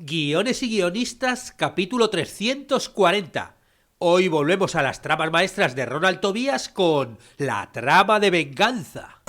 Guiones y guionistas, capítulo 340. Hoy volvemos a las tramas maestras de Ronald Tobias con la trama de venganza.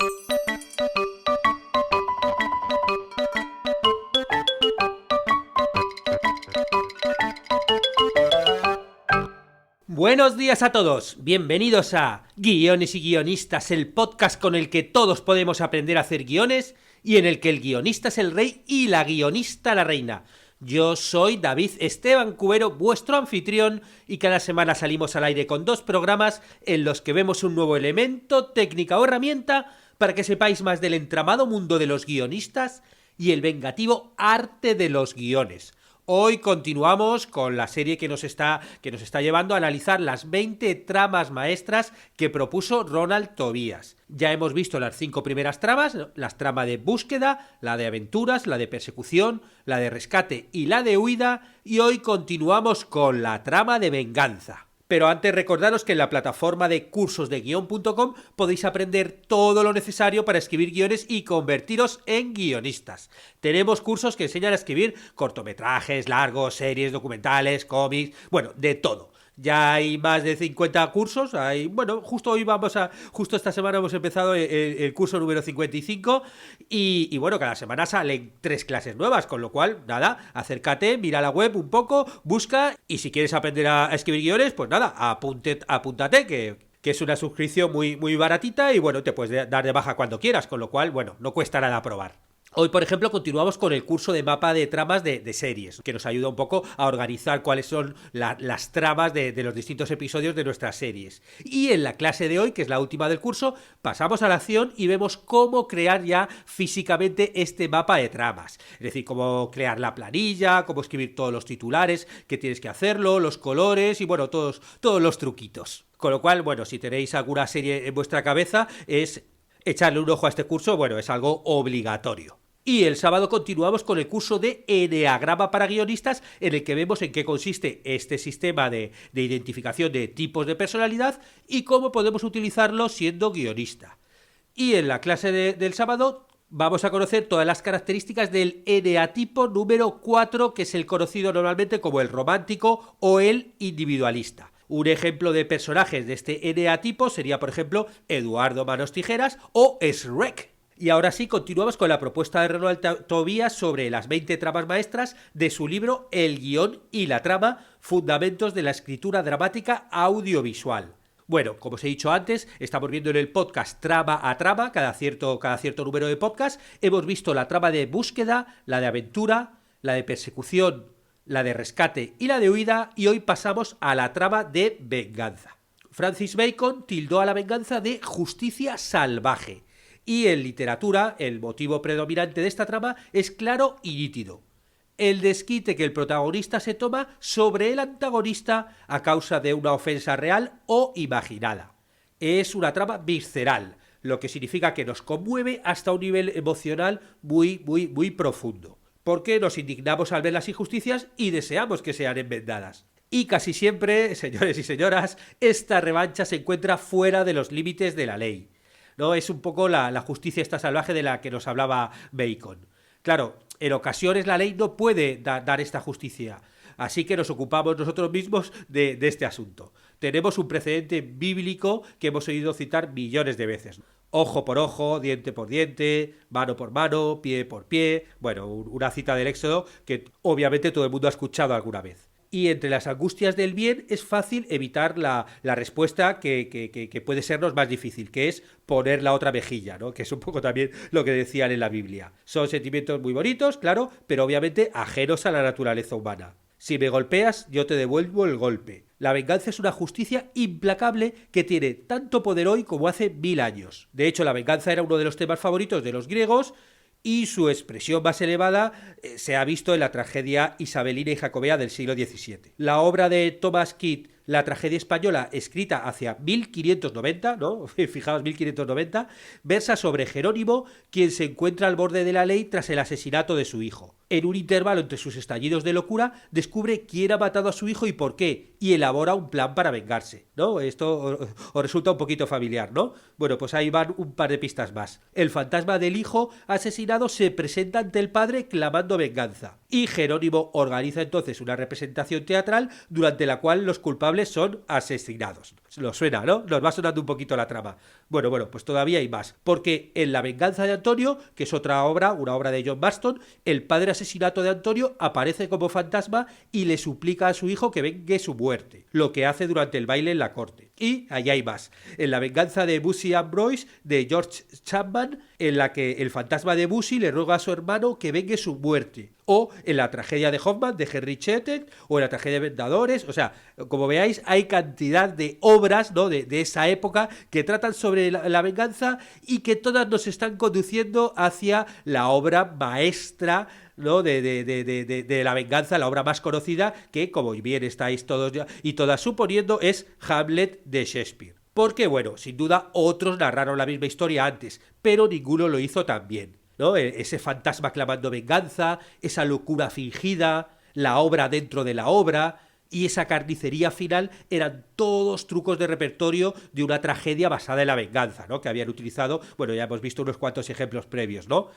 Buenos días a todos, bienvenidos a Guiones y Guionistas, el podcast con el que todos podemos aprender a hacer guiones y en el que el guionista es el rey y la guionista la reina. Yo soy David Esteban Cubero, vuestro anfitrión, y cada semana salimos al aire con 2 programas en los que vemos un nuevo elemento, técnica o herramienta para que sepáis más del entramado mundo de los guionistas y el vengativo arte de los guiones. Hoy continuamos con la serie que nos está llevando a analizar las 20 tramas maestras que propuso Ronald Tobias. Ya hemos visto las 5 primeras tramas, las tramas de búsqueda, la de aventuras, la de persecución, la de rescate y la de huida, y hoy continuamos con la trama de venganza. Pero antes recordaros que en la plataforma de cursosdeguion.com podéis aprender todo lo necesario para escribir guiones y convertiros en guionistas. Tenemos cursos que enseñan a escribir cortometrajes, largos, series, documentales, cómics, bueno, de todo. Ya hay más de 50 cursos, justo esta semana hemos empezado el curso número 55 y bueno, cada semana salen 3 clases nuevas, con lo cual, nada, acércate, mira la web un poco, busca y si quieres aprender a escribir guiones, pues nada, apúntate, que es una suscripción muy baratita y bueno, te puedes dar de baja cuando quieras, con lo cual, bueno, no cuesta nada probar. Hoy, por ejemplo, continuamos con el curso de mapa de tramas de series, que nos ayuda un poco a organizar cuáles son las tramas de los distintos episodios de nuestras series. Y en la clase de hoy, que es la última del curso, pasamos a la acción y vemos cómo crear ya físicamente este mapa de tramas. Es decir, cómo crear la planilla, cómo escribir todos los titulares, que tienes que hacerlo, los colores y bueno, todos los truquitos. Con lo cual, bueno, si tenéis alguna serie en vuestra cabeza, es echarle un ojo a este curso, bueno, es algo obligatorio. Y el sábado continuamos con el curso de Eneagrama para guionistas, en el que vemos en qué consiste este sistema de identificación de tipos de personalidad y cómo podemos utilizarlo siendo guionista. Y en la clase del sábado vamos a conocer todas las características del eneatipo número 4, que es el conocido normalmente como el romántico o el individualista. Un ejemplo de personajes de este eneatipo sería, por ejemplo, Eduardo Manos Tijeras o Shrek. Y ahora sí, continuamos con la propuesta de Ronald Tobias sobre las 20 tramas maestras de su libro El guión y la trama, fundamentos de la escritura dramática audiovisual. Bueno, como os he dicho antes, estamos viendo en el podcast trama a trama, cada cierto número de podcast. Hemos visto la trama de búsqueda, la de aventura, la de persecución, la de rescate y la de huida, y hoy pasamos a la trama de venganza. Francis Bacon tildó a la venganza de justicia salvaje. Y en literatura, el motivo predominante de esta trama es claro y nítido: el desquite que el protagonista se toma sobre el antagonista a causa de una ofensa real o imaginada. Es una trama visceral, lo que significa que nos conmueve hasta un nivel emocional muy profundo, porque nos indignamos al ver las injusticias y deseamos que sean enmendadas. Y casi siempre, señores y señoras, esta revancha se encuentra fuera de los límites de la ley. ¿No? Es un poco la justicia esta salvaje de la que nos hablaba Bacon. Claro, en ocasiones la ley no puede dar esta justicia, así que nos ocupamos nosotros mismos de este asunto. Tenemos un precedente bíblico que hemos oído citar millones de veces: ojo por ojo, diente por diente, mano por mano, pie por pie. Bueno, una cita del Éxodo que obviamente todo el mundo ha escuchado alguna vez. Y entre las angustias del bien es fácil evitar la respuesta que puede sernos más difícil, que es poner la otra mejilla, ¿no? Que es un poco también lo que decían en la Biblia. Son sentimientos muy bonitos, claro, pero obviamente ajenos a la naturaleza humana. Si me golpeas, yo te devuelvo el golpe. La venganza es una justicia implacable que tiene tanto poder hoy como hace 1000 años. De hecho, la venganza era uno de los temas favoritos de los griegos, y su expresión más elevada se ha visto en la tragedia isabelina y jacobea del siglo XVII. La obra de Thomas Kidd, la tragedia española, escrita hacia 1590, ¿no? Fijaos, 1590, versa sobre Jerónimo, quien se encuentra al borde de la ley tras el asesinato de su hijo. En un intervalo entre sus estallidos de locura, descubre quién ha matado a su hijo y por qué, y elabora un plan para vengarse, ¿no? Esto os resulta un poquito familiar, ¿no? Bueno, pues ahí van un par de pistas más. El fantasma del hijo asesinado se presenta ante el padre clamando venganza, y Jerónimo organiza entonces una representación teatral durante la cual los culpables son asesinados. Lo suena, ¿no? Nos va sonando un poquito la trama. Bueno, pues todavía hay más, porque en La venganza de Antonio, que es otra obra, una obra de John Marston, el padre asesinato de Antonio aparece como fantasma y le suplica a su hijo que vengue su muerte, lo que hace durante el baile en la corte. Y allá hay más. En La venganza de Busy Ambroise, de George Chapman, en la que el fantasma de Busy le ruega a su hermano que vengue su muerte. O en La tragedia de Hoffman, de Henry Chetet, o en La tragedia de Vengadores. O sea, como veáis, hay cantidad de obras, ¿no?, de esa época que tratan sobre la venganza y que todas nos están conduciendo hacia la obra maestra, ¿no?, de la venganza, la obra más conocida, que, como bien estáis todos y todas suponiendo, es Hamlet de Shakespeare. Porque, bueno, sin duda otros narraron la misma historia antes, pero ninguno lo hizo tan bien, ¿no? Ese fantasma clamando venganza, esa locura fingida, la obra dentro de la obra y esa carnicería final eran todos trucos de repertorio de una tragedia basada en la venganza, ¿no?, que habían utilizado, bueno, ya hemos visto unos cuantos ejemplos previos, ¿no?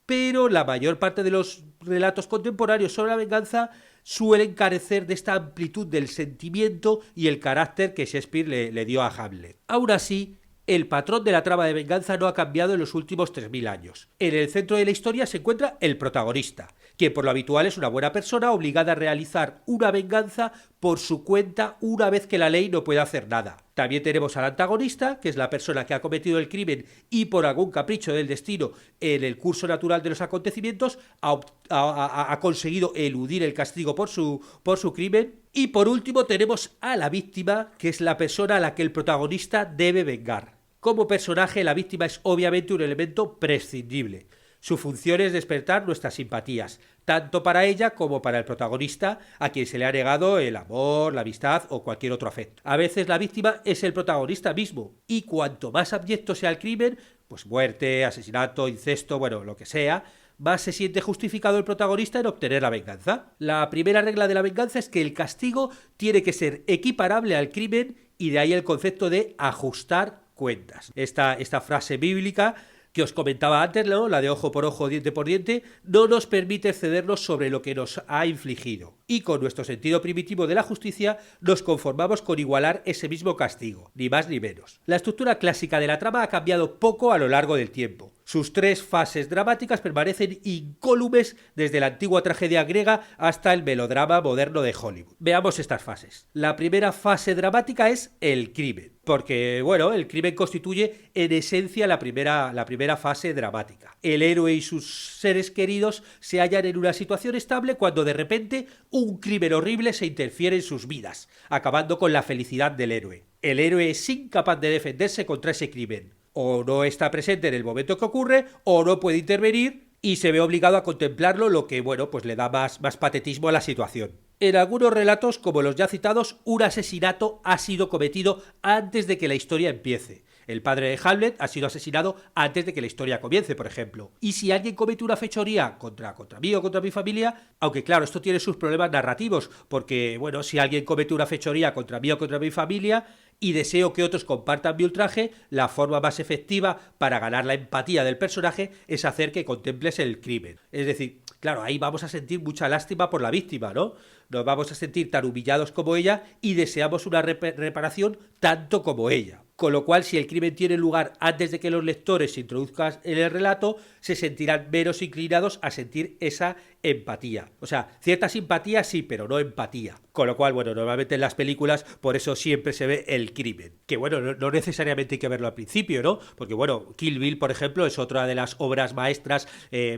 Pero la mayor parte de los relatos contemporáneos sobre la venganza suelen carecer de esta amplitud del sentimiento y el carácter que Shakespeare le dio a Hamlet. Aún así, el patrón de la trama de venganza no ha cambiado en los últimos 3000 años. En el centro de la historia se encuentra el protagonista, que por lo habitual es una buena persona obligada a realizar una venganza por su cuenta una vez que la ley no puede hacer nada. También tenemos al antagonista, que es la persona que ha cometido el crimen y por algún capricho del destino en el curso natural de los acontecimientos ha conseguido eludir el castigo por su crimen. Y por último tenemos a la víctima, que es la persona a la que el protagonista debe vengar. Como personaje, la víctima es obviamente un elemento prescindible. Su función es despertar nuestras simpatías, tanto para ella como para el protagonista, a quien se le ha negado el amor, la amistad o cualquier otro afecto. A veces la víctima es el protagonista mismo, y cuanto más abyecto sea el crimen, pues muerte, asesinato, incesto, bueno, lo que sea, más se siente justificado el protagonista en obtener la venganza. La primera regla de la venganza es que el castigo tiene que ser equiparable al crimen, y de ahí el concepto de ajustar cuentas. Esta frase bíblica que os comentaba antes, ¿no?, la de ojo por ojo, diente por diente, no nos permite excedernos sobre lo que nos ha infligido. Y con nuestro sentido primitivo de la justicia nos conformamos con igualar ese mismo castigo, ni más ni menos. La estructura clásica de la trama ha cambiado poco a lo largo del tiempo. Sus tres fases dramáticas permanecen incólumes desde la antigua tragedia griega hasta el melodrama moderno de Hollywood. Veamos estas fases. La primera fase dramática es el crimen, porque, bueno, el crimen constituye en esencia la primera fase dramática. El héroe y sus seres queridos se hallan en una situación estable cuando de repente un crimen horrible se interfiere en sus vidas, acabando con la felicidad del héroe. El héroe es incapaz de defenderse contra ese crimen. O no está presente en el momento que ocurre, o no puede intervenir y se ve obligado a contemplarlo, lo que, bueno, pues le da más patetismo a la situación. En algunos relatos, como los ya citados, un asesinato ha sido cometido antes de que la historia empiece. El padre de Hamlet ha sido asesinado antes de que la historia comience, por ejemplo. Y si alguien comete una fechoría contra mí o contra mi familia, aunque claro, esto tiene sus problemas narrativos, porque, bueno, si alguien comete una fechoría contra mí o contra mi familia y deseo que otros compartan mi ultraje, la forma más efectiva para ganar la empatía del personaje es hacer que contemples el crimen. Es decir, claro, ahí vamos a sentir mucha lástima por la víctima, ¿no? Nos vamos a sentir tan humillados como ella y deseamos una reparación tanto como ella. Con lo cual, si el crimen tiene lugar antes de que los lectores se introduzcan en el relato, se sentirán menos inclinados a sentir esa empatía. O sea, cierta simpatía sí, pero no empatía. Con lo cual, bueno, normalmente en las películas por eso siempre se ve el crimen. Que bueno, no necesariamente hay que verlo al principio, ¿no? Porque bueno, Kill Bill, por ejemplo, es otra de las obras maestras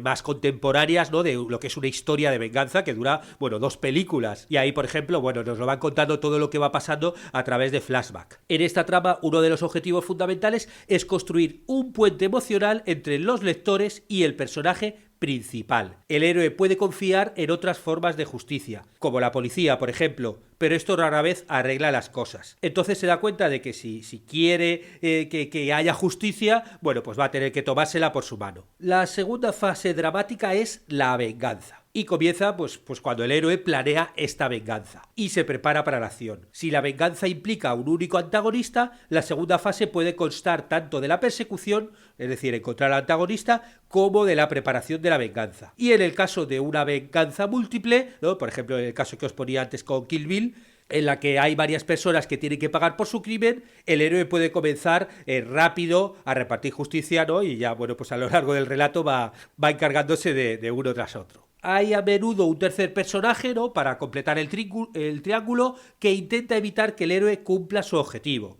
más contemporáneas, ¿no?, de lo que es una historia de venganza que dura, bueno, 2 películas. Y ahí, por ejemplo, bueno, nos lo van contando todo lo que va pasando a través de flashback. En esta trama, uno de los objetivos fundamentales es construir un puente emocional entre los lectores y el personaje principal. El héroe puede confiar en otras formas de justicia, como la policía, por ejemplo, pero esto rara vez arregla las cosas. Entonces se da cuenta de que si quiere que haya justicia, bueno, pues va a tener que tomársela por su mano. La segunda fase dramática es la venganza. Y comienza pues cuando el héroe planea esta venganza y se prepara para la acción. Si la venganza implica un único antagonista, la segunda fase puede constar tanto de la persecución, es decir, encontrar al antagonista, como de la preparación de la venganza. Y en el caso de una venganza múltiple, ¿no? Por ejemplo, en el caso que os ponía antes con Kill Bill, en la que hay varias personas que tienen que pagar por su crimen, el héroe puede comenzar rápido a repartir justicia, ¿no? Y ya, bueno, pues a lo largo del relato va encargándose de uno tras otro. Hay a menudo un tercer personaje, ¿no? Para completar el triángulo, que intenta evitar que el héroe cumpla su objetivo.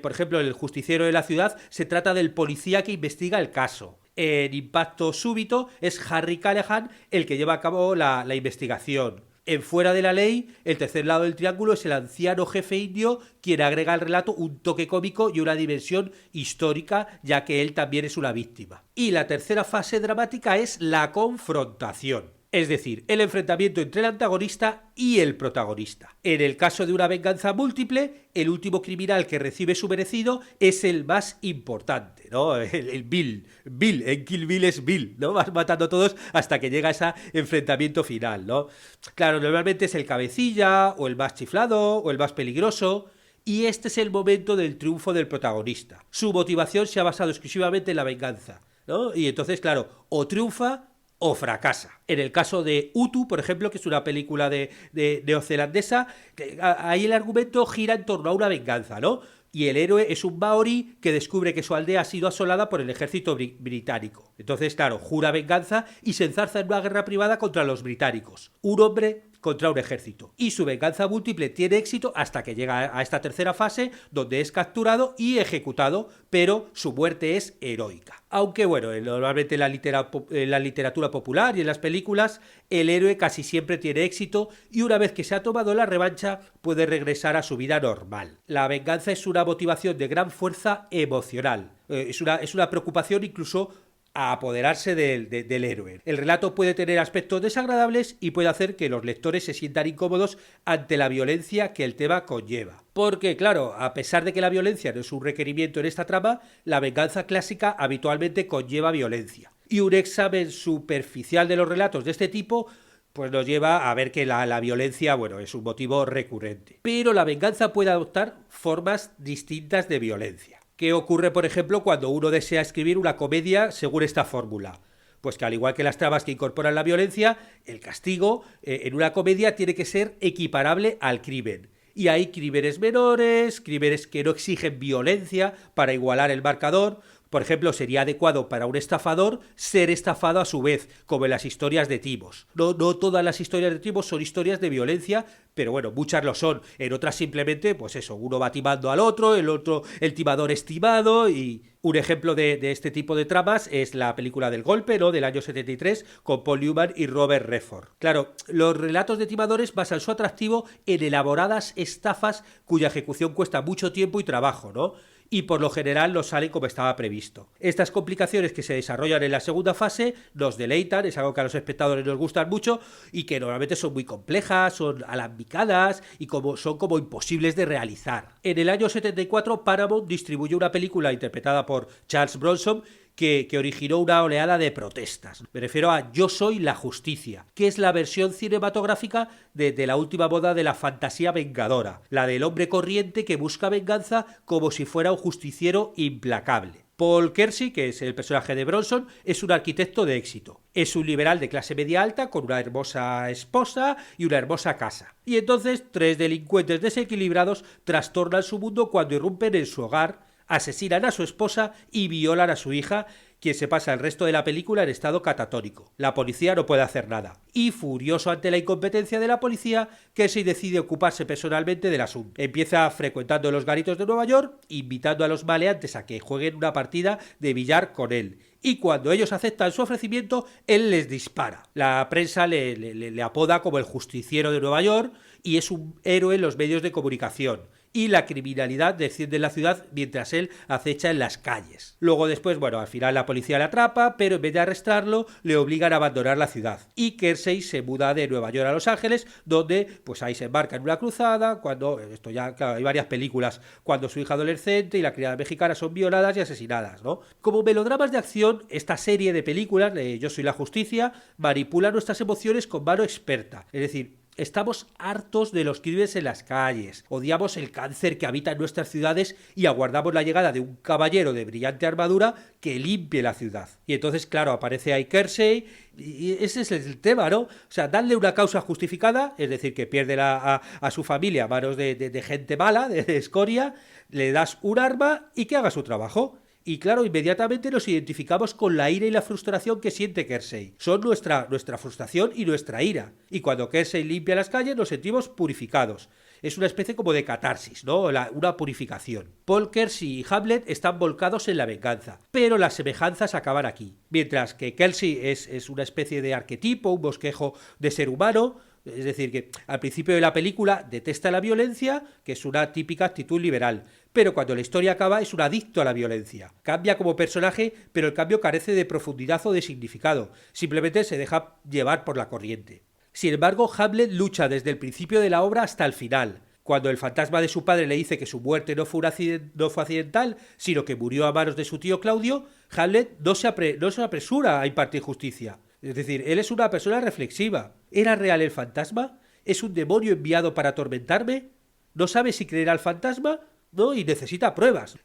Por ejemplo, el justiciero de la ciudad se trata del policía que investiga el caso. En Impacto Súbito es Harry Callahan el que lleva a cabo la investigación. En Fuera de la Ley, el tercer lado del triángulo es el anciano jefe indio quien agrega al relato un toque cómico y una dimensión histórica, ya que él también es una víctima. Y la tercera fase dramática es la confrontación. Es decir, el enfrentamiento entre el antagonista y el protagonista. En el caso de una venganza múltiple, el último criminal que recibe su merecido es el más importante, ¿no? El Bill. Bill, en Kill Bill es Bill, ¿no? Vas matando a todos hasta que llega ese enfrentamiento final, ¿no? Claro, normalmente es el cabecilla, o el más chiflado, o el más peligroso. Y este es el momento del triunfo del protagonista. Su motivación se ha basado exclusivamente en la venganza, ¿no? Y entonces, claro, o triunfa o fracasa. En el caso de Utu, por ejemplo, que es una película de neozelandesa, ahí el argumento gira en torno a una venganza, ¿no? Y el héroe es un maorí que descubre que su aldea ha sido asolada por el ejército británico. Entonces, claro, jura venganza y se enzarza en una guerra privada contra los británicos. Un hombre contra un ejército. Y su venganza múltiple tiene éxito hasta que llega a esta tercera fase, donde es capturado y ejecutado, pero su muerte es heroica. Aunque bueno, normalmente en la literatura popular y en las películas, el héroe casi siempre tiene éxito y una vez que se ha tomado la revancha, puede regresar a su vida normal. La venganza es una motivación de gran fuerza emocional. Es una preocupación incluso a apoderarse del héroe. El relato puede tener aspectos desagradables y puede hacer que los lectores se sientan incómodos ante la violencia que el tema conlleva. Porque, claro, a pesar de que la violencia no es un requerimiento en esta trama, la venganza clásica habitualmente conlleva violencia. Y un examen superficial de los relatos de este tipo pues nos lleva a ver que la violencia, bueno, es un motivo recurrente. Pero la venganza puede adoptar formas distintas de violencia. ¿Qué ocurre, por ejemplo, cuando uno desea escribir una comedia según esta fórmula? Pues que al igual que las tramas que incorporan la violencia, el castigo en una comedia tiene que ser equiparable al crimen. Y hay crímenes menores, crímenes que no exigen violencia para igualar el marcador. Por ejemplo, sería adecuado para un estafador ser estafado a su vez, como en las historias de timos. No todas las historias de timos son historias de violencia, pero bueno, muchas lo son. En otras simplemente, pues eso, uno va timando al otro, el timador es timado. Y un ejemplo de este tipo de tramas es la película del golpe, ¿no?, del año 73, con Paul Newman y Robert Redford. Claro, los relatos de timadores basan su atractivo en elaboradas estafas cuya ejecución cuesta mucho tiempo y trabajo, ¿no? Y por lo general no salen como estaba previsto. Estas complicaciones que se desarrollan en la segunda fase nos deleitan, es algo que a los espectadores nos gustan mucho y que normalmente son muy complejas, son alambicadas y son como imposibles de realizar. En el año 74 Paramount distribuyó una película interpretada por Charles Bronson que originó una oleada de protestas. Me refiero a Yo soy la justicia, que es la versión cinematográfica de la última moda de la fantasía vengadora, la del hombre corriente que busca venganza como si fuera un justiciero implacable. Paul Kersey, que es el personaje de Bronson, es un arquitecto de éxito. Es un liberal de clase media alta con una hermosa esposa y una hermosa casa. Y entonces 3 delincuentes desequilibrados trastornan su mundo cuando irrumpen en su hogar, asesinan a su esposa y violan a su hija, quien se pasa el resto de la película en estado catatónico. La policía no puede hacer nada. Y furioso ante la incompetencia de la policía, Kersey decide ocuparse personalmente del asunto. Empieza frecuentando los garitos de Nueva York, invitando a los maleantes a que jueguen una partida de billar con él. Y cuando ellos aceptan su ofrecimiento, él les dispara. La prensa le apoda como el justiciero de Nueva York y es un héroe en los medios de comunicación. y la criminalidad desciende en la ciudad mientras él acecha en las calles. Luego después, bueno, al final la policía le atrapa, pero en vez de arrestarlo, le obligan a abandonar la ciudad. Y Kersey se muda de Nueva York a Los Ángeles, donde pues ahí se embarca en una cruzada, cuando, esto ya, claro, hay varias películas, cuando su hija adolescente y la criada mexicana son violadas y asesinadas, ¿no? Como melodramas de acción, esta serie de películas, Yo soy la justicia, manipula nuestras emociones con mano experta. Es decir, estamos hartos de los crímenes en las calles, odiamos el cáncer que habita en nuestras ciudades y aguardamos la llegada de un caballero de brillante armadura que limpie la ciudad. Y entonces, claro, aparece ahí Kersey y ese es el tema, ¿no? O sea, darle una causa justificada, es decir, que pierde a su familia a manos de gente mala, de escoria, le das un arma y que haga su trabajo. Y claro, inmediatamente nos identificamos con la ira y la frustración que siente Kersey. Son nuestra frustración y nuestra ira. Y cuando Kersey limpia las calles nos sentimos purificados. Es una especie como de catarsis, ¿no? Una purificación. Paul Kersey y Hamlet están volcados en la venganza, pero las semejanzas acaban aquí. Mientras que Kersey es una especie de arquetipo, un bosquejo de ser humano. Es decir, que al principio de la película detesta la violencia, que es una típica actitud liberal, pero cuando la historia acaba es un adicto a la violencia. Cambia como personaje, pero el cambio carece de profundidad o de significado, simplemente se deja llevar por la corriente. Sin embargo, Hamlet lucha desde el principio de la obra hasta el final. Cuando el fantasma de su padre le dice que su muerte no fue accidental, sino que murió a manos de su tío Claudio, Hamlet no se apresura a impartir justicia. Es decir, él es una persona reflexiva. ¿Era real el fantasma? ¿Es un demonio enviado para atormentarme? ¿No sabe si creer al fantasma? No, y necesita pruebas.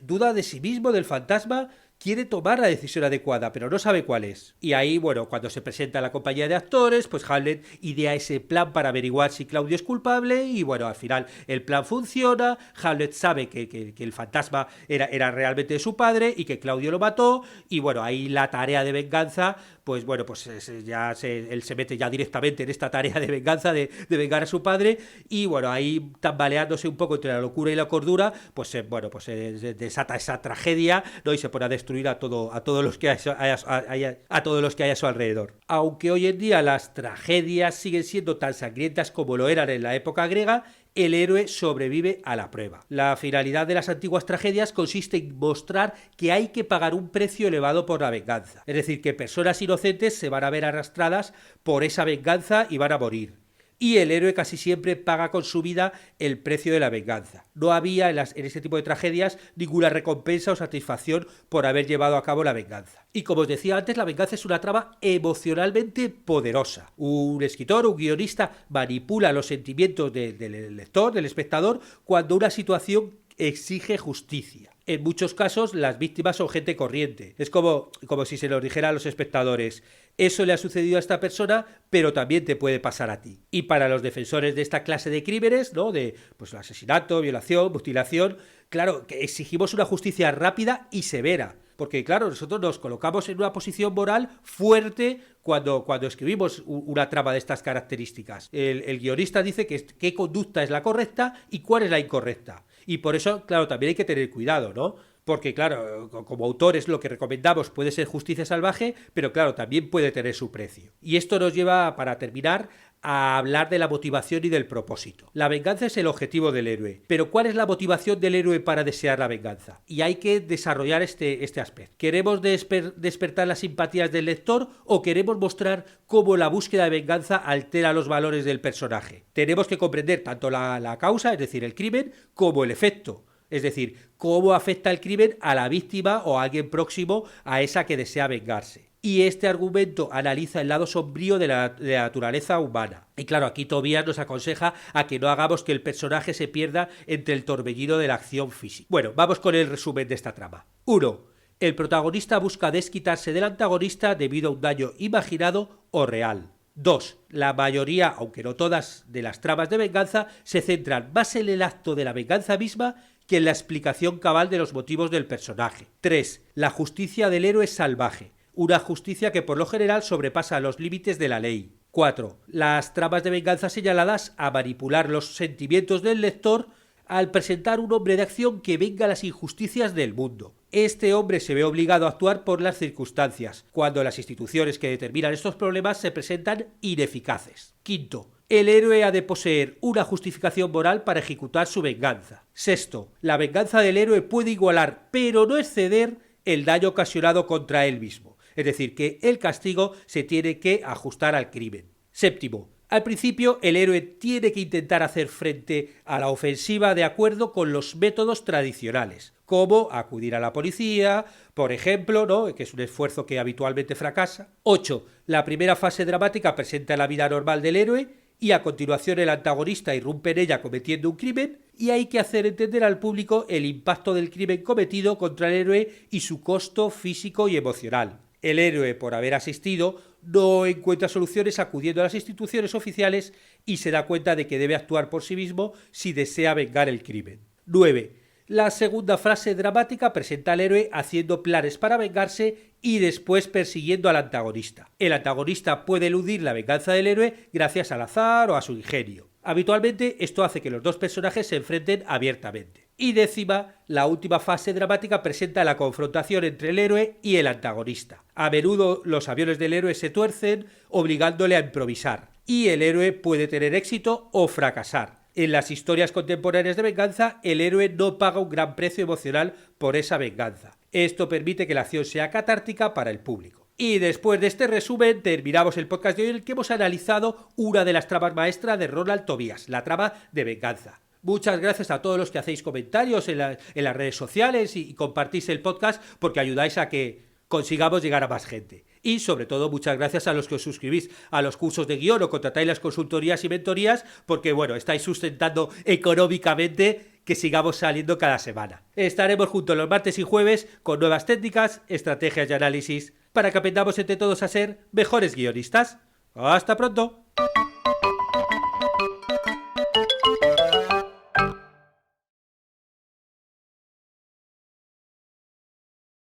Duda de sí mismo, del fantasma. Quiere tomar la decisión adecuada, pero no sabe cuál es. Y ahí, bueno, cuando se presenta la compañía de actores, pues Hamlet idea ese plan para averiguar si Claudio es culpable y, bueno, al final el plan funciona. Hamlet sabe que el fantasma era realmente de su padre y que Claudio lo mató. Y, bueno, ahí la tarea de venganza, pues, bueno, pues él se mete ya directamente en esta tarea de venganza, de vengar a su padre. Y, bueno, ahí tambaleándose un poco entre la locura y la cordura, pues, bueno, pues se desata esa tragedia, ¿no? Y se pone a destruir a todos los que a todos los que hay a su alrededor. Aunque hoy en día las tragedias siguen siendo tan sangrientas como lo eran en la época griega, el héroe sobrevive a la prueba. La finalidad de las antiguas tragedias consiste en mostrar que hay que pagar un precio elevado por la venganza. Es decir, que personas inocentes se van a ver arrastradas por esa venganza y van a morir. Y el héroe casi siempre paga con su vida el precio de la venganza. No había en este tipo de tragedias ninguna recompensa o satisfacción por haber llevado a cabo la venganza. Y como os decía antes, la venganza es una trama emocionalmente poderosa. Un escritor, un guionista, manipula los sentimientos del lector, del espectador, cuando una situación exige justicia. En muchos casos las víctimas son gente corriente. Es como si se nos dijera a los espectadores: eso le ha sucedido a esta persona, pero también te puede pasar a ti. Y para los defensores de esta clase de crímenes, ¿no? De pues asesinato, violación, mutilación, claro, que exigimos una justicia rápida y severa. Porque, claro, nosotros nos colocamos en una posición moral fuerte cuando escribimos una trama de estas características. El guionista dice qué conducta es la correcta y cuál es la incorrecta. Y por eso, claro, también hay que tener cuidado, ¿no? Porque, claro, como autores lo que recomendamos puede ser justicia salvaje, pero claro, también puede tener su precio. Y esto nos lleva, para terminar, a hablar de la motivación y del propósito. La venganza es el objetivo del héroe, pero ¿cuál es la motivación del héroe para desear la venganza? Y hay que desarrollar este aspecto. ¿Queremos despertar las simpatías del lector o queremos mostrar cómo la búsqueda de venganza altera los valores del personaje? Tenemos que comprender tanto la causa, es decir, el crimen, como el efecto. Es decir, cómo afecta el crimen a la víctima o a alguien próximo a esa que desea vengarse. Y este argumento analiza el lado sombrío de la naturaleza humana. Y claro, aquí Tobías nos aconseja a que no hagamos que el personaje se pierda entre el torbellino de la acción física. Bueno, vamos con el resumen de esta trama. 1. El protagonista busca desquitarse del antagonista debido a un daño imaginado o real. 2. La mayoría, aunque no todas, de las tramas de venganza se centran más en el acto de la venganza misma que en la explicación cabal de los motivos del personaje. 3. La justicia del héroe es salvaje, una justicia que por lo general sobrepasa los límites de la ley. 4. Las tramas de venganza señaladas a manipular los sentimientos del lector al presentar un hombre de acción que venga las injusticias del mundo. Este hombre se ve obligado a actuar por las circunstancias, cuando las instituciones que determinan estos problemas se presentan ineficaces. 5. El héroe ha de poseer una justificación moral para ejecutar su venganza. Sexto, la venganza del héroe puede igualar, pero no exceder, el daño ocasionado contra él mismo. Es decir, que el castigo se tiene que ajustar al crimen. Séptimo, al principio el héroe tiene que intentar hacer frente a la ofensiva de acuerdo con los métodos tradicionales, como acudir a la policía, por ejemplo, ¿no?, que es un esfuerzo que habitualmente fracasa. 8. La primera fase dramática presenta la vida normal del héroe y a continuación el antagonista irrumpe en ella cometiendo un crimen y hay que hacer entender al público el impacto del crimen cometido contra el héroe y su costo físico y emocional. El héroe, por haber asistido, no encuentra soluciones acudiendo a las instituciones oficiales y se da cuenta de que debe actuar por sí mismo si desea vengar el crimen. 9. La segunda frase dramática presenta al héroe haciendo planes para vengarse y después persiguiendo al antagonista. El antagonista puede eludir la venganza del héroe gracias al azar o a su ingenio. Habitualmente esto hace que los dos personajes se enfrenten abiertamente. Y décima, la última fase dramática presenta la confrontación entre el héroe y el antagonista. A menudo los aviones del héroe se tuercen, obligándole a improvisar, y el héroe puede tener éxito o fracasar. En las historias contemporáneas de venganza, el héroe no paga un gran precio emocional por esa venganza. Esto permite que la acción sea catártica para el público. Y después de este resumen terminamos el podcast de hoy en el que hemos analizado una de las tramas maestras de Ronald Tobias, la trama de venganza. Muchas gracias a todos los que hacéis comentarios en las redes sociales y compartís el podcast porque ayudáis a que consigamos llegar a más gente. Y sobre todo muchas gracias a los que os suscribís a los cursos de guión o contratáis las consultorías y mentorías porque bueno, estáis sustentando económicamente que sigamos saliendo cada semana. Estaremos juntos los martes y jueves con nuevas técnicas, estrategias y análisis para que aprendamos entre todos a ser mejores guionistas. ¡Hasta pronto!